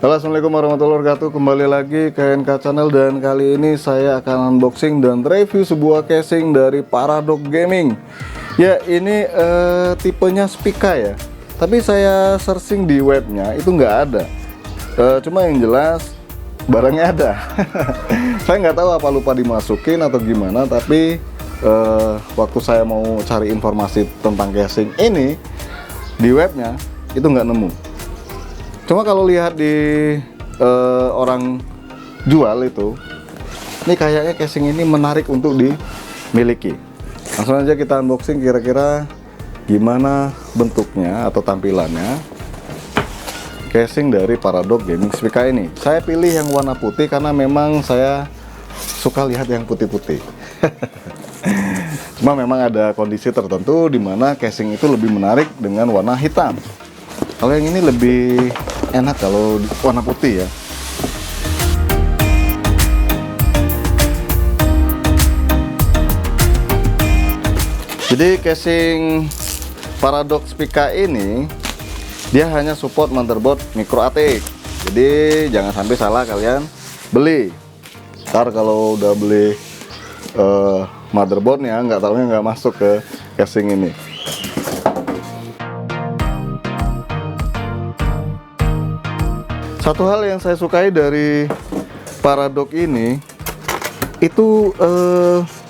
Halo, assalamualaikum warahmatullahi wabarakatuh. Kembali lagi ke NK Channel, dan kali ini saya akan unboxing dan review sebuah casing dari Paradox Gaming. Ya, ini tipenya Spica ya. Tapi saya searching di webnya itu nggak ada. Cuma yang jelas barangnya ada. Saya nggak tahu apa lupa dimasukin atau gimana. Tapi waktu saya mau cari informasi tentang casing ini di webnya itu nggak nemu. Cuma kalau lihat di orang jual itu, ini kayaknya casing ini menarik untuk dimiliki. Langsung aja kita unboxing kira-kira gimana bentuknya atau tampilannya casing dari Paradox Gaming Spica ini. Saya pilih yang warna putih karena memang saya suka lihat yang putih-putih. Cuma memang ada kondisi tertentu di mana casing itu lebih menarik dengan warna hitam. Kalau yang ini lebih enak kalau warna putih ya. Jadi casing Paradox Spica ini dia hanya support motherboard micro ATX. Jadi jangan sampai salah kalian beli. Ntar kalau udah beli motherboardnya nggak tahunya nggak masuk ke casing ini. Satu hal yang saya sukai dari Paradox ini itu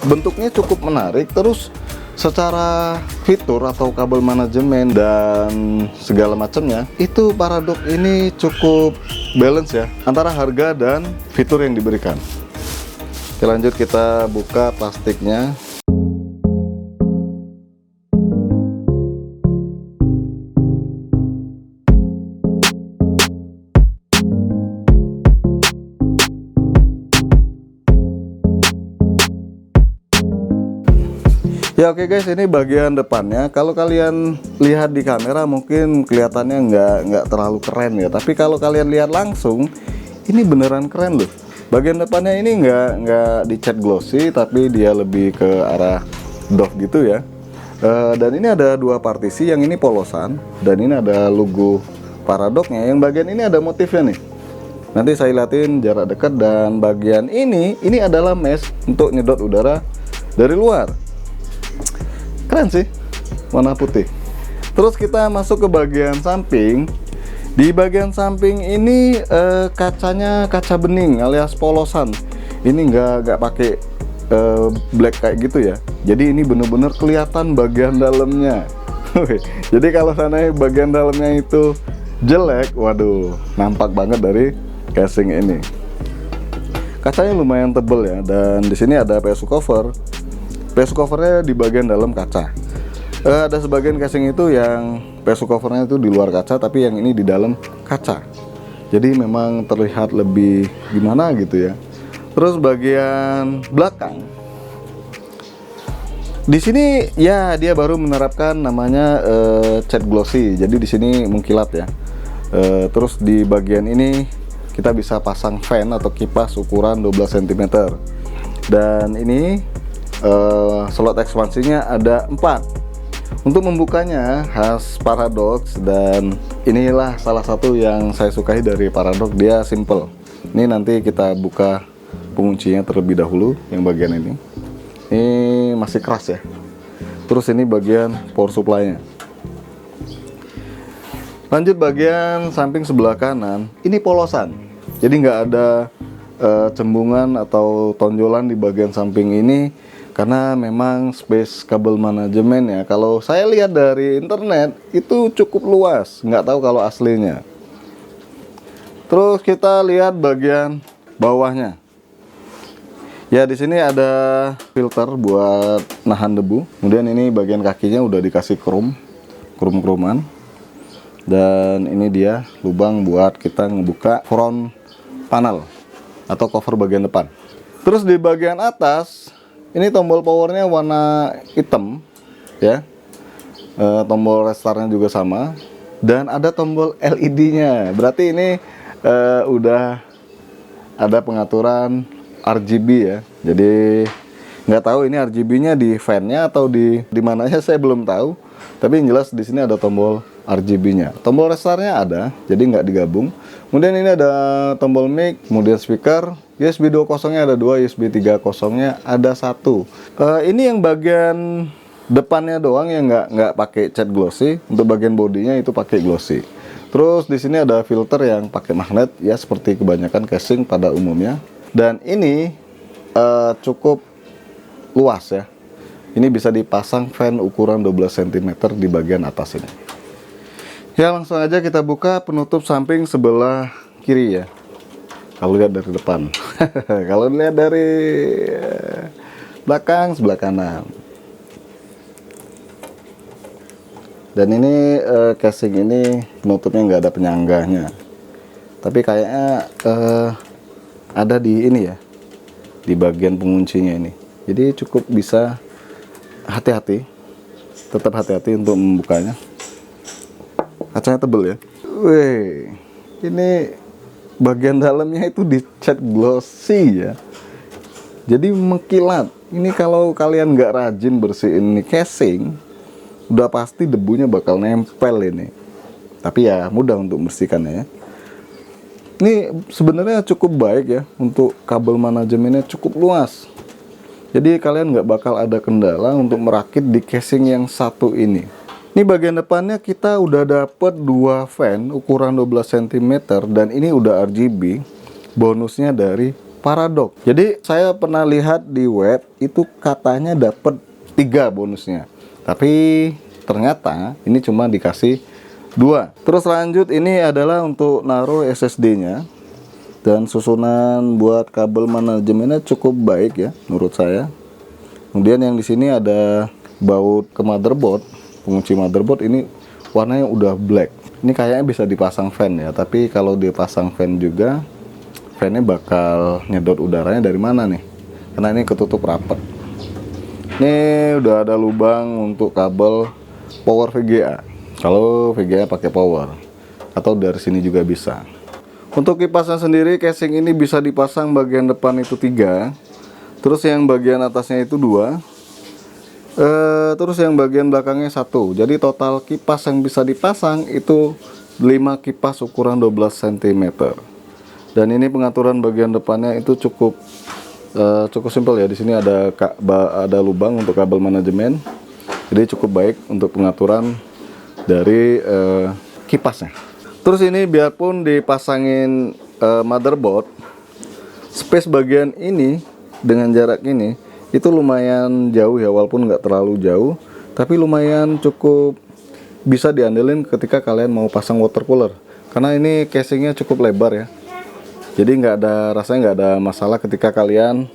bentuknya cukup menarik, terus secara fitur atau kabel manajemen dan segala macamnya itu Paradox ini cukup balance ya antara harga dan fitur yang diberikan. Oke, lanjut kita buka plastiknya. Ya oke guys, ini bagian depannya. Kalau kalian lihat di kamera mungkin kelihatannya nggak terlalu keren ya. Tapi kalau kalian lihat langsung, ini beneran keren loh. Bagian depannya ini nggak dicat glossy, tapi dia lebih ke arah doff gitu ya. Dan ini ada dua partisi, yang ini polosan, dan ini ada logo Paradoxnya. Yang bagian ini ada motifnya nih. Nanti saya liatin jarak dekat. Dan bagian ini adalah mesh untuk nyedot udara dari luar. Keren sih, warna putih. Terus kita masuk ke bagian samping. Di bagian samping ini kacanya kaca bening alias polosan. Ini nggak pakai black kayak gitu ya. Jadi ini bener-bener kelihatan bagian dalamnya. Jadi kalau sana bagian dalamnya itu jelek, waduh, nampak banget dari casing ini. Kacanya lumayan tebel ya, dan di sini ada PSU cover. PSU covernya di bagian dalam kaca. Ada sebagian casing itu yang PSU covernya itu di luar kaca, tapi yang ini di dalam kaca. Jadi memang terlihat lebih gimana gitu ya. Terus bagian belakang, di sini ya dia baru menerapkan namanya cat glossy. Jadi di sini mengkilat ya. Terus di bagian ini kita bisa pasang fan atau kipas ukuran 12 cm. Dan ini slot ekspansinya ada 4. Untuk membukanya khas Paradox, dan inilah salah satu yang saya sukai dari Paradox, dia simple. Ini nanti kita buka penguncinya terlebih dahulu. Yang bagian ini masih keras ya. Terus ini bagian power supply-nya. Lanjut bagian samping sebelah kanan, ini polosan. Jadi nggak ada cembungan atau tonjolan di bagian samping ini, karena memang space kabel manajemen ya, kalau saya lihat dari internet itu cukup luas, nggak tahu kalau aslinya. Terus kita lihat bagian bawahnya. Ya di sini ada filter buat nahan debu. Kemudian ini bagian kakinya udah dikasih krum-kruman. Dan ini dia lubang buat kita ngebuka front panel atau cover bagian depan. Terus di bagian atas ini tombol powernya warna hitam ya. Tombol restartnya juga sama, dan ada tombol LED-nya. Berarti ini udah ada pengaturan RGB ya. Jadi nggak tahu ini RGB-nya di fan-nya atau di mananya, saya belum tahu. Tapi yang jelas di sini ada tombol RGB-nya. Tombol restart-nya ada, jadi nggak digabung. Kemudian ini ada tombol mic, kemudian speaker. USB 2.0-nya ada 2, USB 3.0-nya ada 1. Ini yang bagian depannya doang yang nggak pakai cat glossy. Untuk bagian bodinya itu pakai glossy. Terus di sini ada filter yang pakai magnet ya, seperti kebanyakan casing pada umumnya. Dan ini cukup luas ya. Ini bisa dipasang fan ukuran 12 cm di bagian atas ini. Ya, langsung aja kita buka penutup samping sebelah kiri ya. Kalau lihat dari depan. Kalau lihat dari belakang, sebelah kanan. Dan ini casing ini penutupnya nggak ada penyangganya. Tapi kayaknya ada di ini ya, di bagian penguncinya ini. Jadi cukup bisa hati-hati, tetap hati-hati untuk membukanya. Kacanya tebel ya. Wih, ini bagian dalamnya itu dicat glossy ya. Jadi mengkilat. Ini kalau kalian nggak rajin bersihin ini casing, udah pasti debunya bakal nempel ini. Tapi ya mudah untuk membersihkannya ya. Ini sebenarnya cukup baik ya, untuk kabel manajemennya cukup luas. Jadi kalian nggak bakal ada kendala untuk merakit di casing yang satu ini. Ini bagian depannya kita udah dapet 2 fan ukuran 12 cm dan ini udah RGB. Bonusnya dari Paradox. Jadi saya pernah lihat di web itu katanya dapet 3 bonusnya. Tapi ternyata ini cuma dikasih 2. Terus lanjut, ini adalah untuk naruh SSD-nya. Dan susunan buat kabel manajemennya cukup baik ya menurut saya. Kemudian yang di sini ada baut ke motherboard, pengunci motherboard ini warnanya udah black. Ini kayaknya bisa dipasang fan ya, tapi kalau dipasang fan juga, fan-nya bakal nyedot udaranya dari mana nih? Karena ini ketutup rapat. Ini udah ada lubang untuk kabel power VGA. Kalau VGA pakai power, atau dari sini juga bisa. Untuk kipasnya sendiri, casing ini bisa dipasang bagian depan itu 3, terus yang bagian atasnya itu 2, terus yang bagian belakangnya 1. Jadi total kipas yang bisa dipasang itu 5 kipas ukuran 12 cm. Dan ini pengaturan bagian depannya itu cukup simpel ya. Di sini ada lubang untuk kabel manajemen. Jadi cukup baik untuk pengaturan dari kipasnya. Terus ini biarpun dipasangin motherboard, space bagian ini dengan jarak ini itu lumayan jauh ya, walaupun nggak terlalu jauh, tapi lumayan cukup bisa diandelin ketika kalian mau pasang water cooler. Karena ini casingnya cukup lebar ya, jadi rasanya nggak ada masalah ketika kalian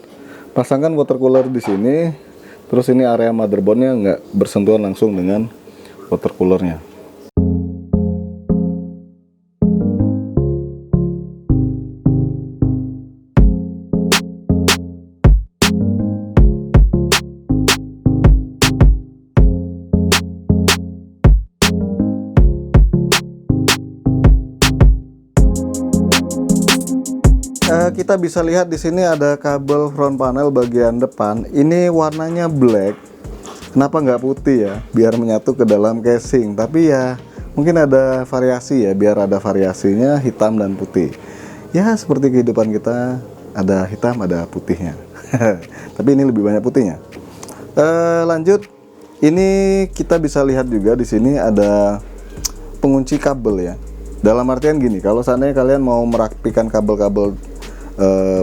pasangkan water cooler di sini. Terus ini area motherboardnya nggak bersentuhan langsung dengan water coolernya. Kita bisa lihat di sini ada kabel front panel bagian depan. Ini warnanya black. Kenapa nggak putih ya? Biar menyatu ke dalam casing. Tapi ya mungkin ada variasi ya, biar ada variasinya hitam dan putih. Ya seperti kehidupan kita, ada hitam ada putihnya. Tapi ini lebih banyak putihnya. Lanjut, ini kita bisa lihat juga di sini ada pengunci kabel ya. Dalam artian gini, kalau seandainya kalian mau merapikan kabel-kabel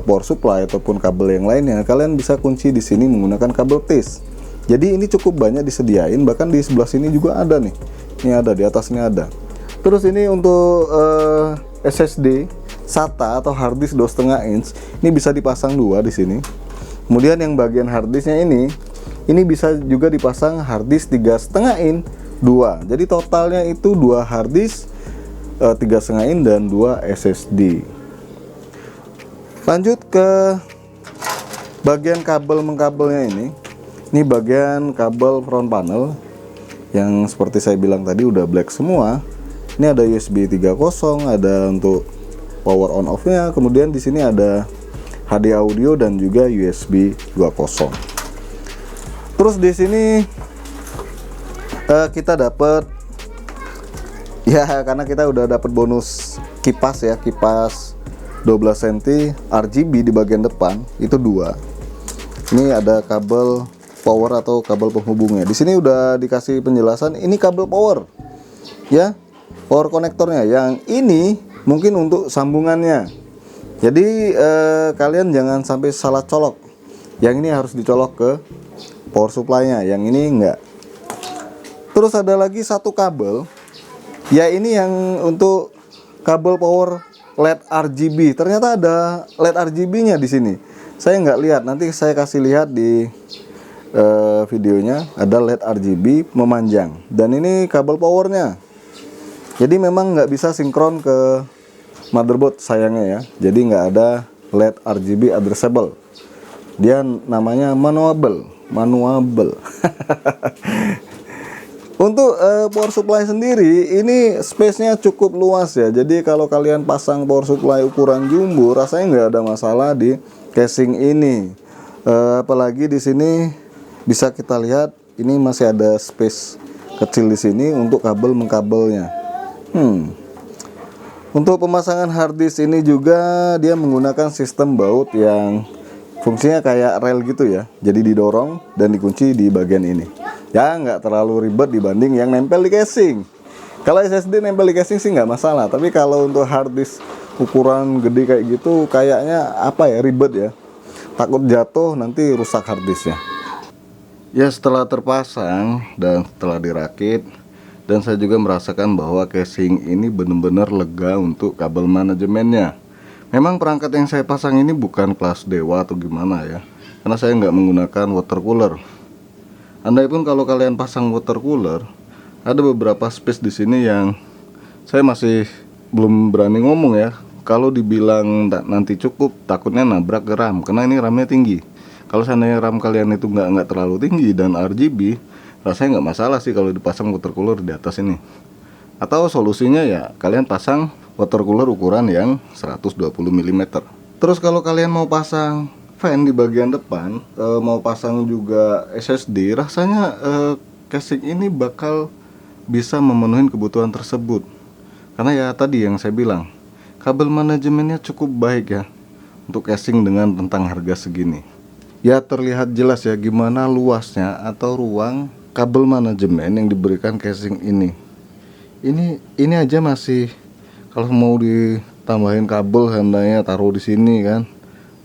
power supply ataupun kabel yang lainnya, kalian bisa kunci di sini menggunakan kabel TIS. Jadi ini cukup banyak disediain, bahkan di sebelah sini juga ada nih. Ini ada, di atasnya ada. Terus ini untuk SSD SATA atau hard disk 2,5 inch, ini bisa dipasang 2 di sini. Kemudian yang bagian hard disknya ini bisa juga dipasang hard disk 3,5 inch 2. Jadi totalnya itu 2 hard disk 3,5 inch dan 2 SSD. Lanjut ke bagian kabel mengkabelnya ini. Ini bagian kabel front panel yang seperti saya bilang tadi udah black semua. Ini ada USB 3.0, ada untuk power on off-nya. Kemudian di sini ada HD audio dan juga USB 2.0. Terus di sini Kita dapat ya, karena kita udah dapat bonus kipas ya, kipas 12 cm RGB di bagian depan itu 2. Ini ada kabel power atau kabel penghubungnya. Di sini udah dikasih penjelasan ini kabel power ya, power konektornya. Yang ini mungkin untuk sambungannya. Jadi kalian jangan sampai salah colok. Yang ini harus dicolok ke power supply-nya, yang ini enggak. Terus ada lagi satu kabel. Ya ini yang untuk kabel power LED RGB. Ternyata ada LED RGB-nya di sini. Saya nggak lihat. Nanti saya kasih lihat di videonya. Ada LED RGB memanjang. Dan ini kabel powernya. Jadi memang nggak bisa sinkron ke motherboard sayangnya ya. Jadi nggak ada LED RGB addressable. Dia namanya manuable. Untuk power supply sendiri ini space-nya cukup luas ya. Jadi kalau kalian pasang power supply ukuran jumbo, rasanya nggak ada masalah di casing ini. Apalagi di sini bisa kita lihat ini masih ada space kecil di sini untuk kabel mengkabelnya. Untuk pemasangan hard disk ini juga dia menggunakan sistem baut yang fungsinya kayak rel gitu ya. Jadi didorong dan dikunci di bagian ini. Ya nggak terlalu ribet dibanding yang nempel di casing. Kalau SSD nempel di casing sih nggak masalah. Tapi kalau untuk hard disk ukuran gede kayak gitu kayaknya apa ya, ribet ya. Takut jatuh nanti rusak hard disknya. Ya setelah terpasang dan setelah dirakit, dan saya juga merasakan bahwa casing ini benar-benar lega untuk kabel manajemennya. Memang perangkat yang saya pasang ini bukan kelas dewa atau gimana ya, karena saya nggak menggunakan water cooler. Andai pun kalau kalian pasang water cooler, ada beberapa space di sini yang saya masih belum berani ngomong ya. Kalau dibilang nanti cukup, takutnya nabrak ke RAM, karena ini RAM-nya tinggi. Kalau seandainya RAM kalian itu nggak terlalu tinggi dan RGB, rasanya nggak masalah sih kalau dipasang water cooler di atas ini. Atau solusinya ya kalian pasang water cooler ukuran yang 120 mm. Terus kalau kalian mau pasang fan di bagian depan, mau pasang juga SSD, rasanya casing ini bakal bisa memenuhi kebutuhan tersebut. Karena ya tadi yang saya bilang, kabel manajemennya cukup baik ya untuk casing dengan rentang harga segini. Ya terlihat jelas ya gimana luasnya atau ruang kabel manajemen yang diberikan casing ini. Ini aja masih, kalau mau ditambahin kabel hendaknya taruh di sini kan.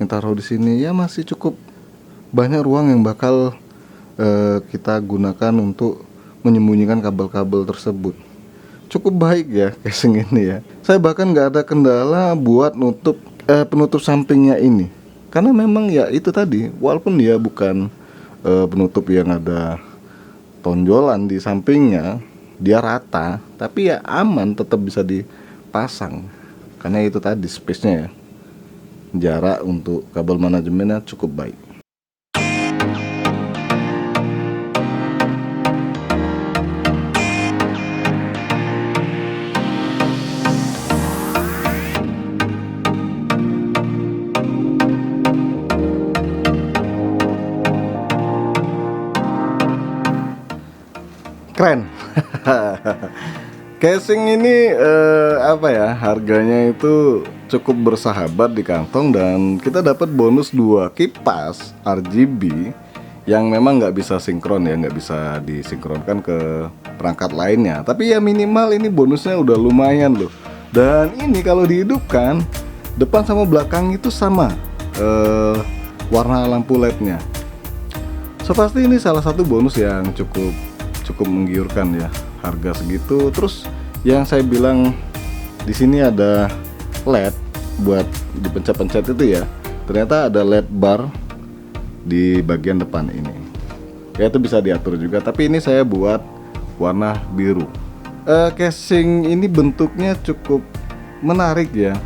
Taruh di sini ya masih cukup banyak ruang yang bakal kita gunakan untuk menyembunyikan kabel-kabel tersebut. Cukup baik ya casing ini ya. Saya bahkan nggak ada kendala buat penutup sampingnya ini, karena memang ya itu tadi, walaupun dia bukan penutup yang ada tonjolan di sampingnya, dia rata, tapi ya aman, tetap bisa dipasang karena itu tadi space-nya ya. Jarak untuk kabel manajemennya cukup baik. Keren. Casing ini apa ya, harganya itu cukup bersahabat di kantong, dan kita dapat bonus 2 kipas RGB yang memang nggak bisa sinkron ya, nggak bisa disinkronkan ke perangkat lainnya. Tapi ya minimal ini bonusnya udah lumayan loh. Dan ini kalau dihidupkan, depan sama belakang itu sama warna lampu LED-nya. So pasti ini salah satu bonus yang cukup menggiurkan ya, harga segitu. Terus yang saya bilang di sini ada LED buat dipencet-pencet itu ya, ternyata ada LED bar di bagian depan ini. Ya itu bisa diatur juga, tapi ini saya buat warna biru. Casing ini bentuknya cukup menarik ya,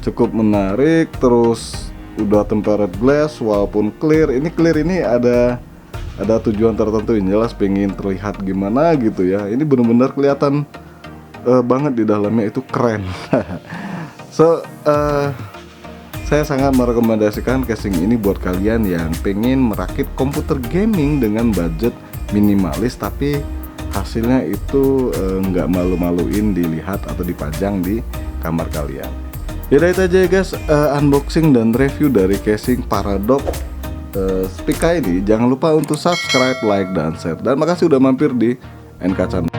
cukup menarik. Terus udah tempered glass walaupun clear. Ini clear ini ada tujuan tertentu, yang jelas pengen terlihat gimana gitu ya. Ini benar-benar kelihatan banget di dalamnya, itu keren. So saya sangat merekomendasikan casing ini buat kalian yang pengen merakit komputer gaming dengan budget minimalis tapi hasilnya itu nggak malu-maluin dilihat atau dipajang di kamar kalian. Yaudah itu aja ya guys, unboxing dan review dari casing Paradox Spica ini. Jangan lupa untuk subscribe, like, dan share. Dan makasih udah mampir di NK Channel.